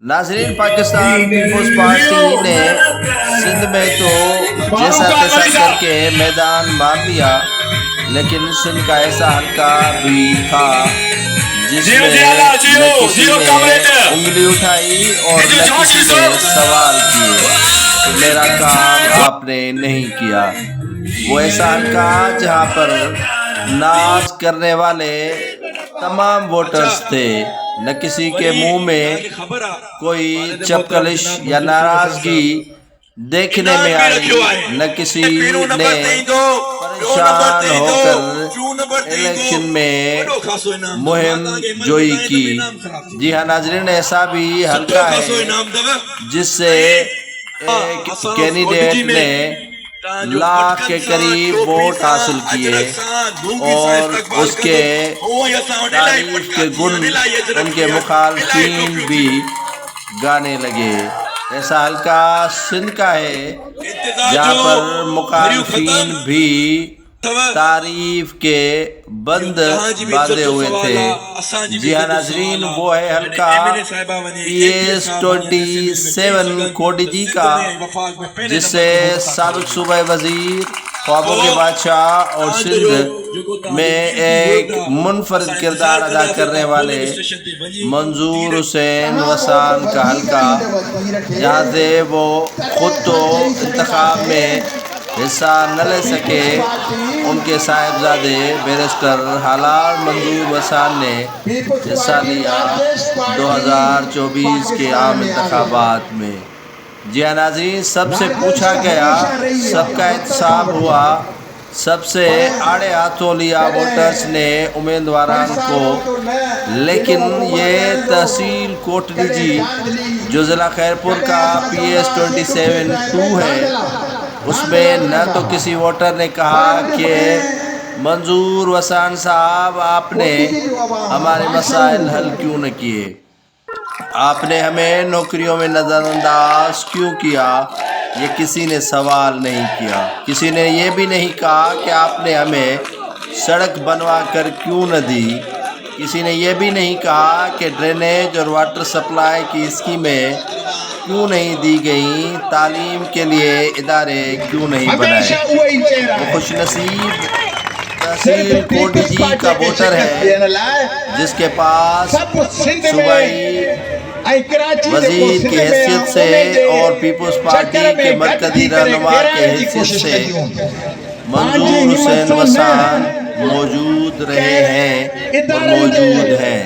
नाजरीन, Pakistan people's party ने सिंध में तो जैसा तैसा करके मैदान मार लिया, लेकिन सिंध का ऐसा हल्का भी था जिसमें न किसी ने उंगली उठाई और न किसी ने सवाल किए कि मेरा काम आपने नहीं किया। वो ऐसा हल्का जहाँ पर नाच करने वाले तमाम वोटर्स थे, न किसी के मुंह में कोई चपकलिश या नाराजगी देखने में आई, न किसी ने परेशान होकर इलेक्शन में मुहिम जोई की। जी हाँ नाजरीन, ऐसा भी हल्का है जिससे एक कैंडिडेट ने लाख के करीब वोट हासिल किए और उसके तारीफ के गुण उनके मुखालफीन भी गाने लगे। ऐसा हल्का सिंध का है जहाँ पर मुखालफीन भी तारीफ के बंद बांधे हुए थे। जी हाँ नाजरीन, वो है हल्का PS 27 कोडिजी का, जिससे साबिक सूबाई वजीर, ख्वाबों के बादशाह और सिंध में एक मुनफरद किरदार अदा करने वाले मंजूर हुसैन वसान का हल्का, जहाँ से वो खुद तो इंतखाब में हिस्सा न ले सके, उनके साहिबजादे बैरिस्टर हलाल मंजूर वसान ने हिस्सा लिया 2024 के आम इंतखाबात में। जी हाँ नाज़रीन, सबसे पूछा गया, सबका इंतखाब हुआ, सबसे आड़े हाथों लिया वोटर्स ने उम्मीदवारान को, लेकिन ये तहसील कोटलीजी जो ज़िला खैरपुर का PS 27-2 है, उसमें न तो किसी वोटर ने कहा कि मंजूर वसान साहब आपने हमारे मसाइल हल क्यों न किए, आपने हमें नौकरियों में नज़रअंदाज क्यों किया, ये किसी ने सवाल नहीं किया। किसी ने ये भी नहीं कहा कि आपने हमें सड़क बनवा कर क्यों न दी, किसी ने ये भी नहीं कहा कि ड्रेनेज और वाटर सप्लाई की स्कीमें क्यों नहीं दी गई, तालीम के लिए इदारे क्यों नहीं बनाए। वो खुशनसीब तहसील कोटलीजी का वोटर है जिसके पास सूबाई वजीर की हैसियत से और पीपुल्स पार्टी के मरकजी रहनुमा के हैसियत से मंजूर हुसैन वसान मौजूद रहे हैं और मौजूद हैं।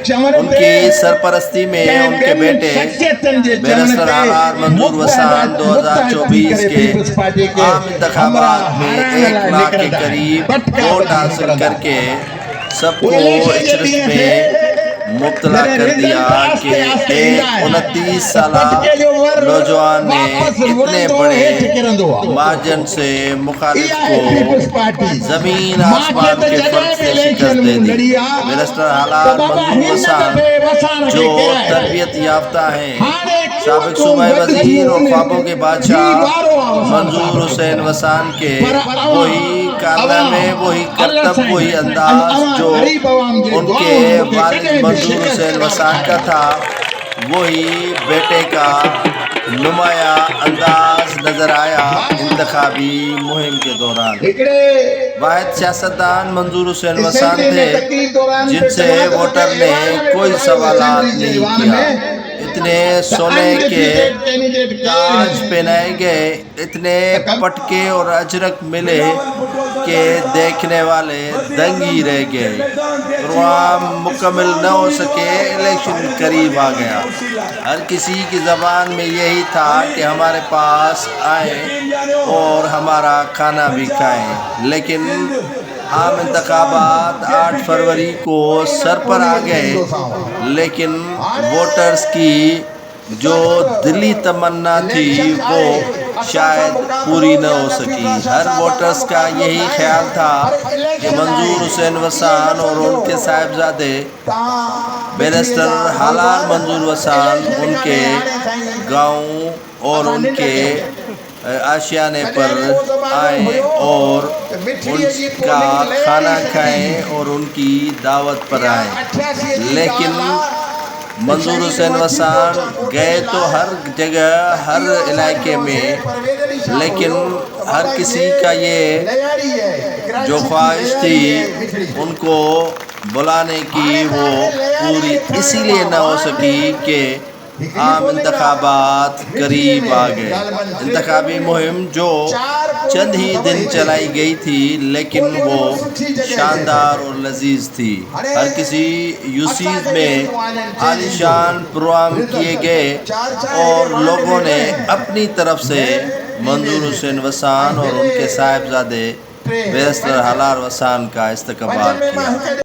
उनकी सरपरस्ती में उनके बेटे बैरिस्टर हलाल मंजूर वसान 2024 के आम इंतखाबात में 1 लाख के करीब वोट हासिल करके सबको इचरत में मुब्तला कर दिया कि एक 29 साला नौजवान ने इतने बड़े मार्जिन से मुखालिफ को जमीन आसमान के फर्क से शिकस्त दे दी। बैरिस्टर हलाल मंजूर वसान जो तरबियत याफ्ता हैं, साबिक सूबाई वजीर और ख्वाबों के बादशाह मंजूर हुसैन वसान के वही कारनामे, वही करतब, वही अंदाज जो उनके वालिद मंजूर हुसैन वसान का था, वही बेटे का नुमाया अंदाज नजर आया इंतखाबी मुहिम के दौरान। वाहिद सियासतदान मंजूर हुसैन वसान थे जिनसे वोटर ने कोई सवालात नहीं किया। इतने सोने के ताज पहनाए गए, इतने पटके और अजरक मिले कि देखने वाले दंग ही रह गए। प्रोग्राम मुकम्मल न हो सके, इलेक्शन करीब आ गया। हर किसी की ज़बान में यही था कि हमारे पास आए और हमारा खाना भी खाएं, लेकिन आम इंतखाबात 8 फरवरी को सर पर आ गए, लेकिन वोटर्स की जो दिली तमन्ना थी वो शायद पूरी न हो सकी। हर वोटर्स का यही ख्याल था कि मंजूर हुसैन वसान और उनके साहिबजादे बैरिस्टर हलाल मंजूर वसान उनके गाँव और उनके आशियाने पर आए और उनका खाना खाएं और उनकी दावत पर आए, लेकिन منظور حسین وسان گئے تو ہر جگہ ہر علاقے میں، لیکن ہر کسی کا یہ جو خواہش تھی ان کو بلانے کی وہ پوری اسی لیے نہ ہو سکی کہ عام انتخابات قریب آ گئے۔ انتخابی مہم جو چند ہی دن چلائی گئی تھی لیکن وہ شاندار اور لذیذ تھی۔ ہر کسی یوسیز میں عالیشان پروگرام کیے گئے اور لوگوں نے اپنی طرف سے منظور حسین وسان اور ان کے صاحبزادے بیرسٹر ہلال وسان کا استقبال کیا۔